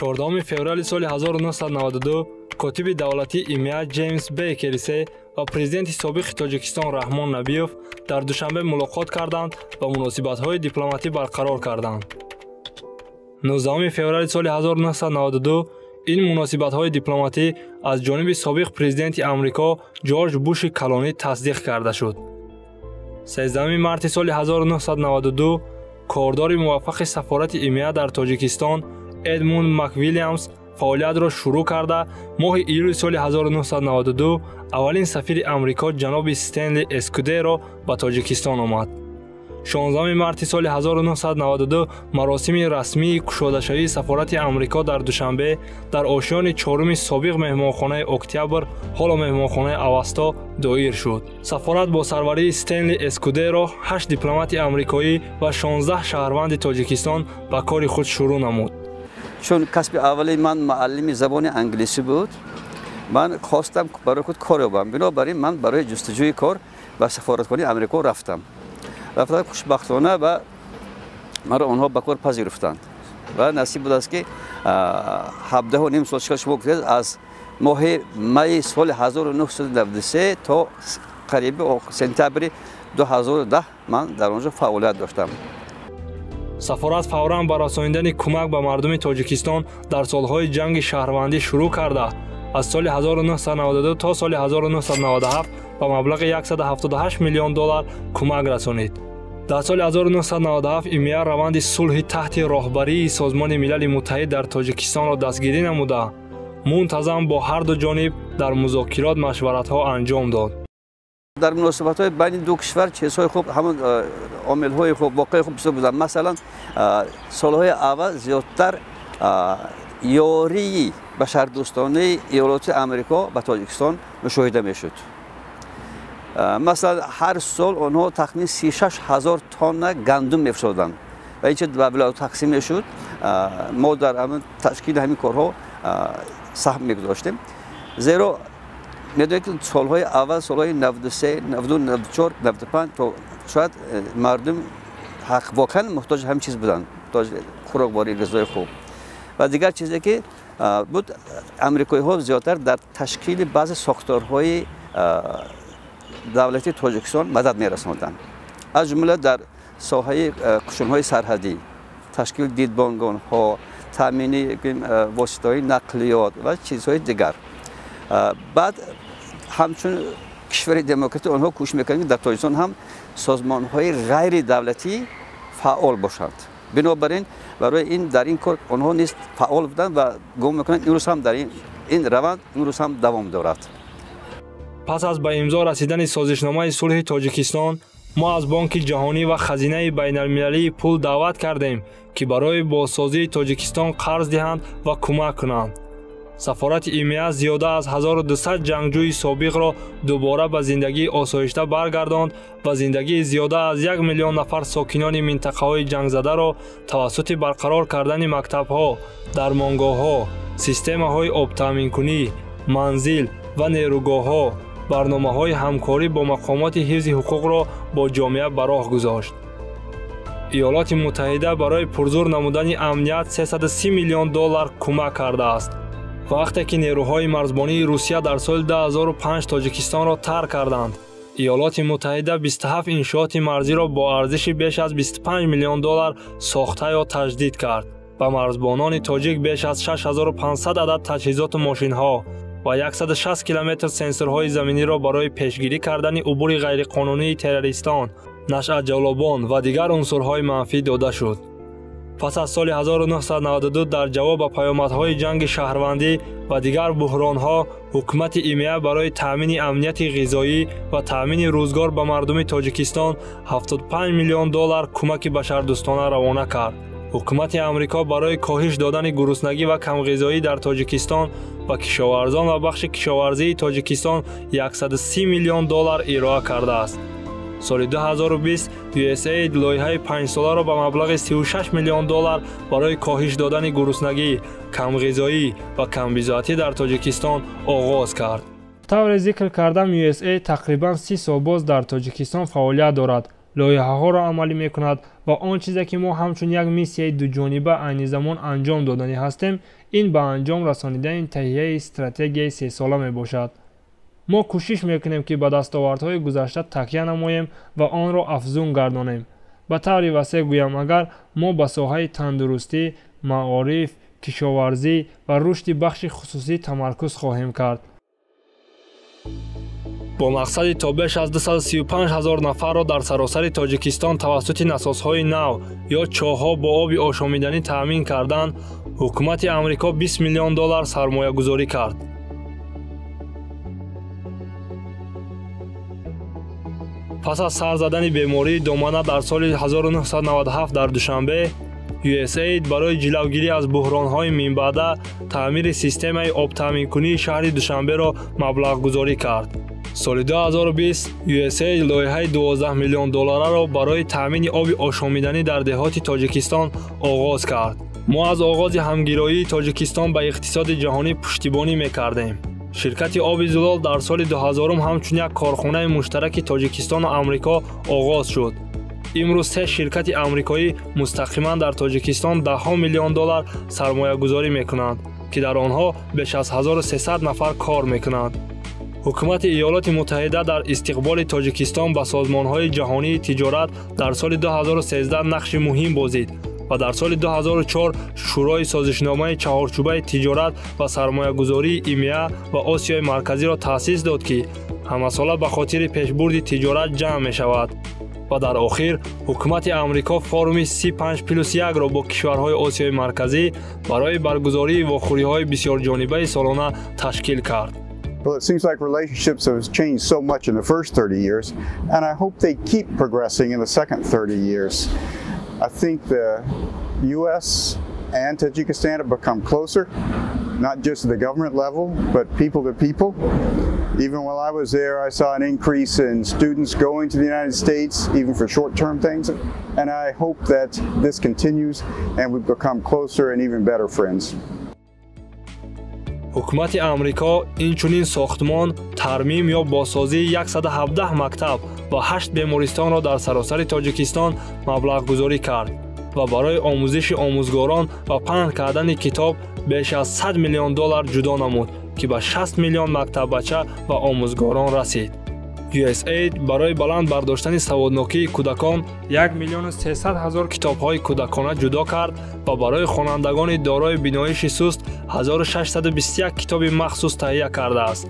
14 феврали соли 1992 котиби давлатии ИМЕА Джеймс Бейкерисе ва президенти собиқи Тоҷикистон Раҳмон Набиёв дар душанбе мулоқот карданд ва муносибатҳои дипломатӣ барқарор карданд. 19 феврали соли 1992 ин муносибатҳои дипломатӣ аз ҷониби собиқ президенти Амрико Ҷорҷ Буши Калонӣ тасдиқ карда шуд. 13 марти соли 1992 кордори муваффақи сафорати ИМЕА дар Тоҷикистон Эдмунд Маквиллиамс фаъолиятро шурӯъ карда, моҳи июли соли 1992 аввалин сафири Амрико ҷаноби Стенли Эскудеро ба Тоҷикистон омад. 16 марти соли 1992 маросими расмии кушодашавии сафорати Амрико дар Душанбе дар ошёни чоруми собиқ меҳмонхонаи Октябр, ҳоло меҳмонхонаи Авасто доир шуд. Сафорат бо сарварии Стенли Эскудеро 8 дипломати амрикоӣ ва 16 шаҳрванди Тоҷикистон ба кори худ шурӯъ намуд. چون کسب اولی من معلم زبان انگلیسی بود، من خواستم برای خود کار یابم. بنابراین من برای جستجوی کار به سفارتخانه آمریکا رفتم. خوشبختانه و مرا آنها به کار پذیرفتند و نصیب بود است که 17.5 سال شما گفتید از ماه می سال 1993 تا قریب سپتامبر 2010 من در آنجا فعالیت داشتم. сафорат фавран ба расониндани кӯмак ба мардуми Тоҷикистон дар солҳои ҷанги шаҳрвандӣ шурӯъ карда, аз соли 1992 то соли 1997 ба маблағи $178 миллион кӯмак расонид. дар соли 1997 ИМЕА раванди сулҳи таҳти роҳбарии Созмони Милали Муттаҳид дар Тоҷикистонро дастгирӣ намуда, мунтазам бо ҳарду ҷониб дар музокирот машваратҳо анҷом дод. در مناسبت‌های بین دو کشور چیزهای خوب، همون عامل‌های خوب، واقعی خوب بسیار بودند. مثلا سال‌های اول زیادتر یاری بشردوستانه ایالات آمریکا به تاجیکستان مشاهده می‌شد. مثلا هر سال آنها تخمین 36,000 تن گندم می‌فروختند و این چه به ولایات تقسیم می‌شد. ما در همین تشکیل همین کارها سهم می‌گذاشتیم. زیرا می‌دونید که سال‌های اول، سال‌های 93، 92، 94، 95 تا شاید مردم واقعاً محتاج همین چیز بودند، محتاج خوراکباری، غذای خوب. و دیگر چیزی که بود، آمریکایی‌ها زیادتر در تشکیل بعضی ساختارهای دولتی تاجیکستان مدد می‌رساندند. از جمله در ساحه قشون‌های سرحدی، تشکیل دیدبانگاه‌ها، تامین واسطه‌های نقلیات و چیزهای دیگر. بعد همچون کشور دموکراتی آنها کوشش میکنند در تاجیکستان هم سازمان‌های غیر دولتی فعال باشند. بنابراین برای این در این کار آنها نیز فعال بودند و گمان میکنند این روز هم در این روند این روز هم دوام دارد. پس از به امضا رسیدن سازشنامه صلح تاجیکستان، ما از بانک جهانی و خزینه بین‌المللی پول دعوت کردیم که برای بازسازی تاجیکستان قرض دهند و کمک کنند. سفارت ИМЕА زیاده از 1200 جنگجوی سابق را دوباره به زندگی آسایشته برگرداند و زندگی زیاده از 1 میلیون نفر ساکنان منطقه‌های جنگ زده را توسط برقرار کردن مکتب‌ها، درمانگاه‌ها، سیستم‌های آب تامین‌کنی، منزل و نیروگاه‌ها، برنامه‌های همکاری با مقامات حفظ حقوق را با جامعه به راه گذاشت. ایالات متحده برای پرزور نمودن امنیت $330 میلیون کمک کرده است. وقتی که نیروهای مرزبانی روسیه در سال 2005 تاجیکستان را ترک کردند، ایالات متحده 27 انشاءات مرزی را با ارزش بیش از $25 میلیون ساخته یا تجدید کرد. به مرزبانان تاجیک بیش از 6500 عدد تجهیزات و ماشین‌ها و 160 کیلومتر سنسورهای زمینی را برای پیشگیری کردن عبور غیرقانونی تروریستان، نشأت جلبان و دیگر عنصرهای منفی داده شد. پس از سال 1992 در جواب به پیامدهای جنگ شهروندی و دیگر بحرانها، حکومت ائمه برای تامین امنیت غذایی و تامین روزگار به مردم تاجیکستان $75 میلیون کمک بشردوستانه روانه کرد. حکومت آمریکا برای کاهش دادن گرسنگی و کمغذایی در تاجیکستان و کشاورزان و بخش کشاورزی تاجیکستان $130 میلیون ارائه کرده است. سال 2020 USAID لایحه 5 ساله را به مبلغ $36 میلیون برای کاهش دادن گرسنگی، کمغذایی و کمبضاعتی در تاجیکستان آغاز کرد. طور ذکر کردم USAID تقریباً 30 سال باز در تاجیکستان فعالیت دارد лоиҳаҳоро амалӣ мекунад ва он чизе ки мо ҳамчун як миссияи дуҷониба айни замон анҷом доданӣ ҳастем, ин ба анҷом расонидаи таҳияи стратегияи сесола мебошад. мо кӯшиш мекунем ки ба дастовардҳои гузашта такя намоем ва онро афзун гардонем. ба таври васеъ гӯям, агар мо ба соҳаи тандурустӣ, маориф, кишоварзӣ ва рушди бахши хусусӣ тамаркуз хоҳем кард. бо мақсади то беш аз 235 000 нафарро дар саросари тоҷикистон тавассути насосҳои нав ё чоҳҳо бо оби ошомиданӣ таъмин кардан, ҳукумати амрико $20 миллион сармоягузорӣ кард. пас аз сар задани бемории домана дар соли 1997 дар душанбе, USAID барои ҷилавгирӣ аз буҳронҳои минбаъда таъмири системаи обтаъминкунии шаҳри Душанберо маблағгузорӣ кард. соли 2020 USAID лоиҳаи $12 миллион барои таъмини оби ошомиданӣ дар деҳоти Тоҷикистон оғоз кард. мо аз оғози ҳамгироии Тоҷикистон ба иқтисоди ҷаҳонӣ пуштибонӣ мекардем. ширкати оби зулол дар соли 2000 ҳамчун як корхонаи муштараки Тоҷикистону Амрико оғоз шуд. имрӯз се ширкати амрикоӣ мустақиман дар Тоҷикистон $10 миллион сармоягузорӣ мекунанд, ки дар онҳо беш аз 1300 нафар кор мекунанд. ҳукумати Иёлоти Муттаҳида дар истиқболи Тоҷикистон ба созмонҳои ҷаҳонии тиҷорат дар соли 2013 нақши муҳим бозид ва дар соли 2004 шӯрои созишномаи чаҳорчӯбаи тиҷорат ва сармоягузории EMEA ва Осиёи Марказиро таъсис дод, ки ҳамасола ба хотири пешбурди тиҷорат ҷамъ мешавад. ва дар охир ҳукумати Амрико форуми 35+1-ро бо кишварҳои Осиёи Марказӣ барои баргузории вохӯриҳои бисёрҷонибаи солона ташкил кард. Well, it seems like relationships have changed so much in the first 30 years, and I hope they keep progressing in the second 30 years. I think the U.S. and Tajikistan have become closer, not just at the government level, but people to people. Even while I was there, I saw an increase in students going to the United States, even for short-term things, and I hope that this continues and we become closer and even better friends. ҳукумати Амрико инчунин сохтмон, тармим ё бозсозии 117 мактаб ва 8 бемористонро дар саросари Тоҷикистон маблағгузорӣ кард ва барои омӯзиши омӯзгорон ва паҳн кардани китоб беш аз $100 миллион ҷудо намуд, ки ба 60 миллион мактаббача ва омӯзгорон расид. USAID барои баланд бардоштани саводнокии кӯдакон 1,300,000 китобҳои кӯдакона ҷудо кард ва барои хонандагони дорои биноиши суст 1621 китоби махсус таҳия кардааст.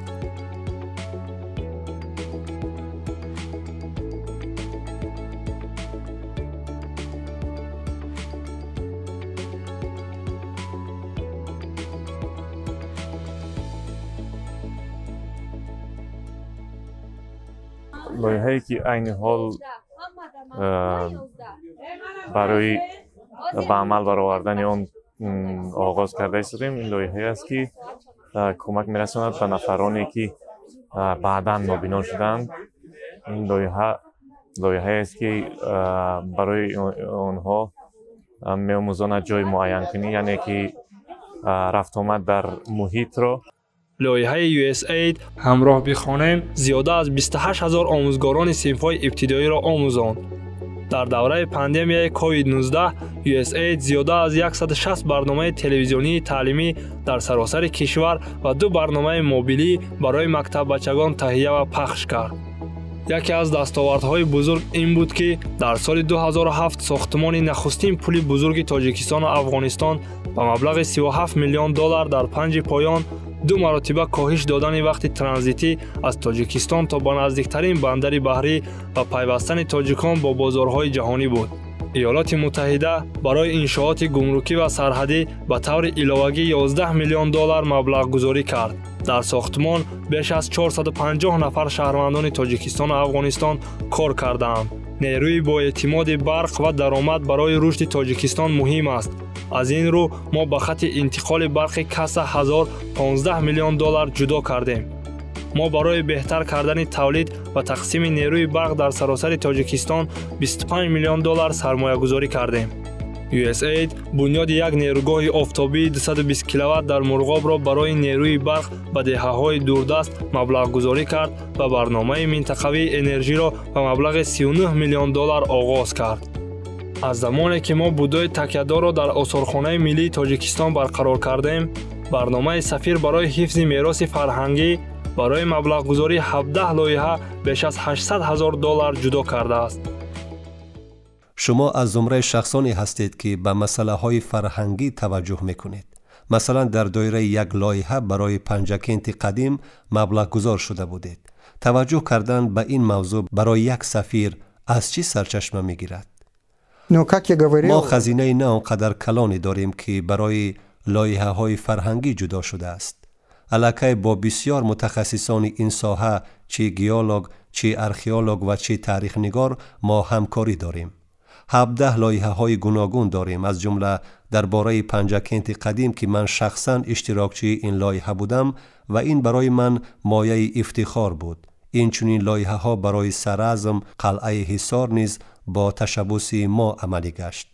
лоиҳае ки айни ҳол барои ба амал баровардани он оғоз карда истодем, ин лоиҳае аст ки кӯмак мерасонад ба нафароне ки баъдан нобино шуданд. ин лоиҳае аст ки барои онҳо меомӯзонад ҷои муайянкунӣ, яъне ки рафтомад дар муҳитро. лоиҳаи USAID ҳамроҳ бихонем зиёда аз 28,000 омӯзгорони синфҳои ибтидоиро омӯзонд. дар давраи пандемияи COVID-19 USAID зиёда аз 160 барномаи телевизионии таълимӣ дар саросари кишвар ва 2 барномаи мобилӣ барои мактаббачагон таҳия ва пахш кард. яке аз дастовардҳои бузург ин буд, ки дар соли 2007 сохтмони нахустин пули бузурги Тоҷикистону Афғонистон ба маблағи $37 миллион дар панҷи поён 2 маротиба коҳиш додани вақти транзитӣ аз Тоҷикистон то ба наздиктарин бандари баҳрӣ ва пайвастани тоҷикон бо бозорҳои ҷаҳонӣ буд. иёлоти муттаҳида барои иншооти гумрукӣ ва сарҳадӣ ба таври иловагӣ $11 миллион маблағгузорӣ кард. дар сохтмон беш аз 450 нафар шаҳрвандони Тоҷикистону Афғонистон кор кардаанд. нерӯи боэътимоди барқ ва даромад барои рушди Тоҷикистон муҳим аст. аз ин рӯ мо ба хати интиқоли барқи Каса ҳазор $15 миллион ҷудо кардем. мо барои беҳтар кардани тавлид ва тақсими нерӯи барқ дар саросари Тоҷикистон $25 миллион сармоягузорӣ кардем. USAID бунёди як нерӯгоҳи офтобии 220 киловатт дар Мурғобро барои нерӯи барқ ба деҳаҳои дурдаст маблағгузорӣ кард ва барномаи минтақавии энержиро ба маблағи $39 миллион оғоз кард. аз замоне ки мо будои такядорро дар осорхонаи миллии Тоҷикистон барқарор кардем, барномаи сафир барои ҳифзи мероси фарҳангӣ барои маблағгузории 17 лоиҳа беш аз $800,000 ҷудо кардааст. شما از زمره شخصانی هستید که به مسائل فرهنگی توجه میکنید. مثلا در دایره یک لایحه برای پنجکینت قدیم مبلغ گذار شده بودید. توجه کردن به این موضوع برای یک سفیر از چی سرچشمه میگیرد؟ ما خزینه نه آنقدر کلانی داریم که برای لایحه های فرهنگی جدا شده است. علاقه با بسیار متخصصان این ساحه، چه گیولوگ، چه ارخئولوگ و چه تاریخ نگار ما همکاری داریم. 17 لایحه های گوناگون داریم، از جمله درباره پنجکینت قدیم که من شخصا اشتراکچی این لایحه بودم و این برای من مایه افتخار بود. این چنین لایحه ها برای سرعظم قلعه حصار نیز با تشبث ما عملی گشت.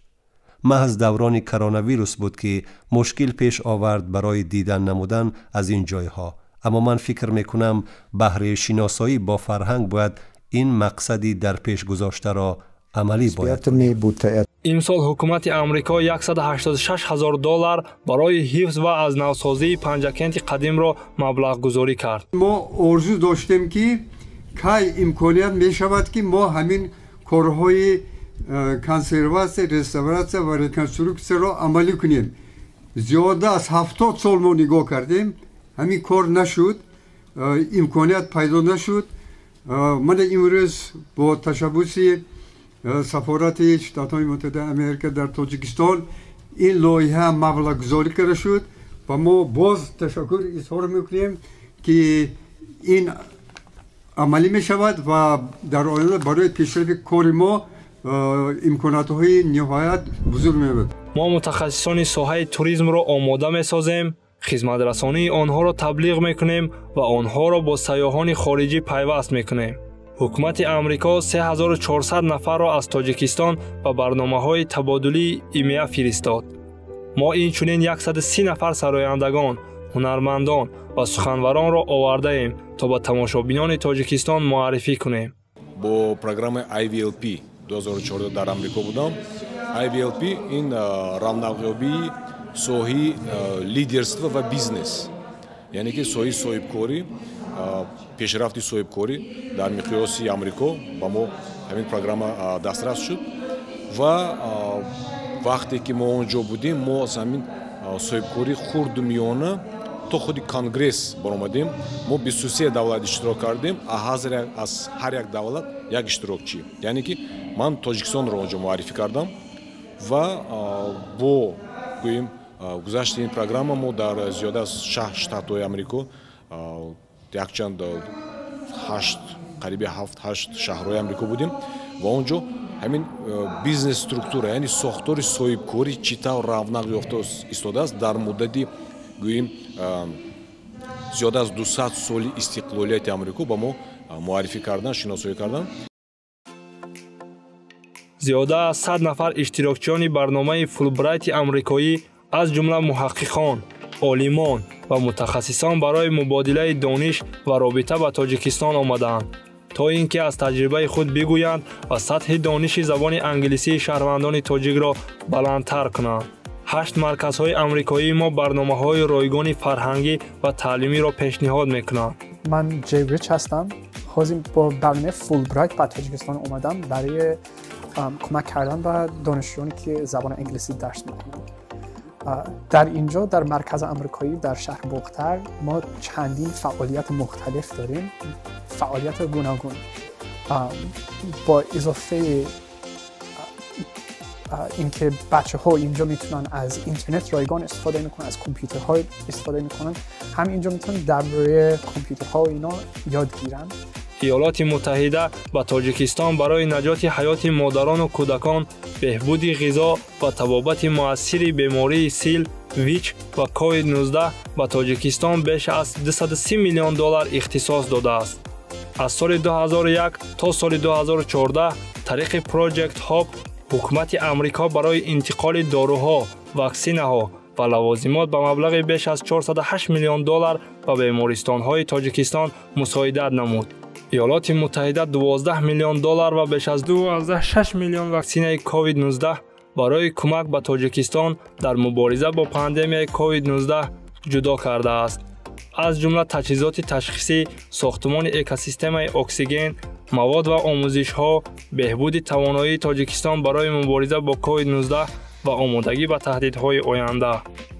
محض دوران کرونا ویروس بود که مشکل پیش آورد برای دیدن نمودن از این جایها، اما من فکر میکنم بهره شناسایی با فرهنگ باید این مقصدی در پیش گذاشته را عملی باید. امسال حکومت آمریکا $186,000 برای حفظ و از نوسازی پنجکینت قدیم را مبلغ گذاری کرد. ما آرزو داشتیم که کی امکانیت می شود که ما همین کارهای کنسرواسیون، رستوراسیون و ریکنستروکسیون را عملی کنیم. زیاده از 70 سال ما نگاه کردیم، همین کار نشد، امکانیت پیدا نشد. من امروز با تشبث سفارت ایالات متحده آمریکا در تاجیکستان این لایحه مبلغ گذاری کرده شد و ما باز تشکر اظهار میکنیم که این عملی می شود و در آینده برای پیشرفت کار ما امکانات های نهایت بزرگ می بود. ما متخصصان ساحه توریسم را آماده می سازیم، خدمت رسانی آنها را تبلیغ می کنیم و آنها را با سیاحان خارجی پیوست می کنیم. حکومت آمریکا 3400 نفر را از تاجیکستان به برنامه‌های تبادلی ایمیا فرستاد. ما اینچنین 130 نفر سرایندگان، هنرمندان و سخنوران را آورده ایم تا به تماشابینان تاجیکستان معرفی کنیم. با پروگرام IVLP 2014 در آمریکا بودم. IVLP این راهنمایی سوهی لیدرство و بیزنس، یعنی که سوهی صاحبکاری، پیشرفتی صاحبکاری در مقیاس آمریکا با ما همین پروگرام دسترس شد و وقتی که ما اونجا بودیم ما از همین صاحبکاری خردمیانه تا خود کنگرس برآمدیم. ما 23 دولت اشتراک کردیم، از هر یک دولت یک اشتراکچی، یعنی که من تاجیکستان را اونجا معرفی کردم و با گوییم گذشت این پروگرام ما در زیاده از 6 شتات‌های آمریکا یکچند 8 قریب 7-8 شهرهای آمریکا بودیم و اونجا همین بیزنس استруктура، یعنی ساختار صاحبکاری چطور رونق یافته ایستاده است در مدتی گوییم زیاده از 200 سال استقلالیت آمریکا با ما معرفی کردن، شناسایی کردن. زیاده از 100 نفر اشتراکچیان برنامه فولبرایت آمریکایی از جمله محققان، عالمان و متخصصان برای مبادله دانش و رابطه با تاجیکستان آمدند تا اینکه از تجربه خود بگویند و سطح دانش زبان انگلیسی شهروندان تاجیک را بلندتر کنند. 8 مرکزهای آمریکایی ما برنامه‌های رایگان فرهنگی و تعلیمی را پیشنهاد می‌کنند. من جی ریچ هستم. خواستم با برنامه فولبرایت به تاجیکستان اومدم برای کمک کردن به دانشجویانی که زبان انگلیسی درس می‌خوانند. در اینجا در مرکز آمریکایی در شهر بوختر ما چندین فعالیت مختلف داریم، فعالیت گوناگون با اضافه اینکه بچه‌ها اینجا میتونن از اینترنت رایگان استفاده میکنن، از کامپیوترها استفاده میکنن، هم اینجا میتونن درباره کامپیوترها و اینا یاد گیرن. ایالات متحده و تاجیکستان برای نجات حیات مادران و کودکان، بهبود غذا و تبابت مؤثر بیماری سیل، ویچ و کووید 19 به تاجیکستان بیش از $230 میلیون اختصاص داده است. از سال 2001 تا سال 2014 طریق پروژکت هاب ҳукумати амрико барои интиқоли доруҳо, ваксинаҳо ва лавозимот ба маблағи беш аз $408 миллион ба бемористонҳои Тоҷикистон мусоидат намуд. ایالات متحده $12 میلیون و بیش از 2.6 میلیون واکسینه کووید 19 برای کمک به تاجیکستان در مبارزه با پاندمی کووید 19 جدا کرده است. از جمله تجهیزات تشخیصی، ساختمان اکوسیستم اکسیژن، مواد و آموزش‌ها، بهبود توانایی تاجیکستان برای مبارزه با کووید 19 و آمادگی به تهدیدهای آینده.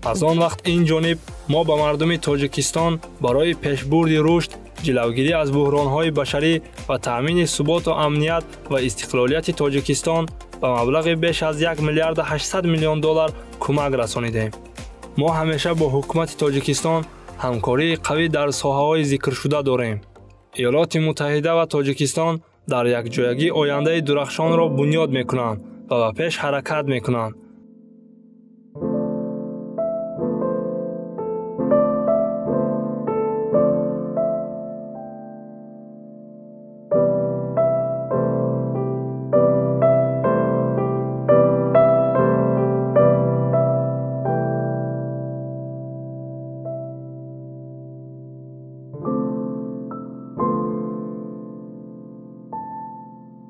از آن وقت این جانب ما به مردم تاجیکستان برای پیشبرد رشد، جلوگیری از بحران‌های بشری و تأمین ثبات و امنیت و استقلالیت تاجیکستان به مبلغ بیش از $1 میلیارد 800 میلیون کمک رسانیدیم. ما همیشه با حکومت تاجیکستان همکاری قوی در ساحه‌های ذکر شده داریم. ایالات متحده و تاجیکستان در یک جایگی آینده درخشان را بنیاد می‌کنند و به پیش حرکت می‌کنند.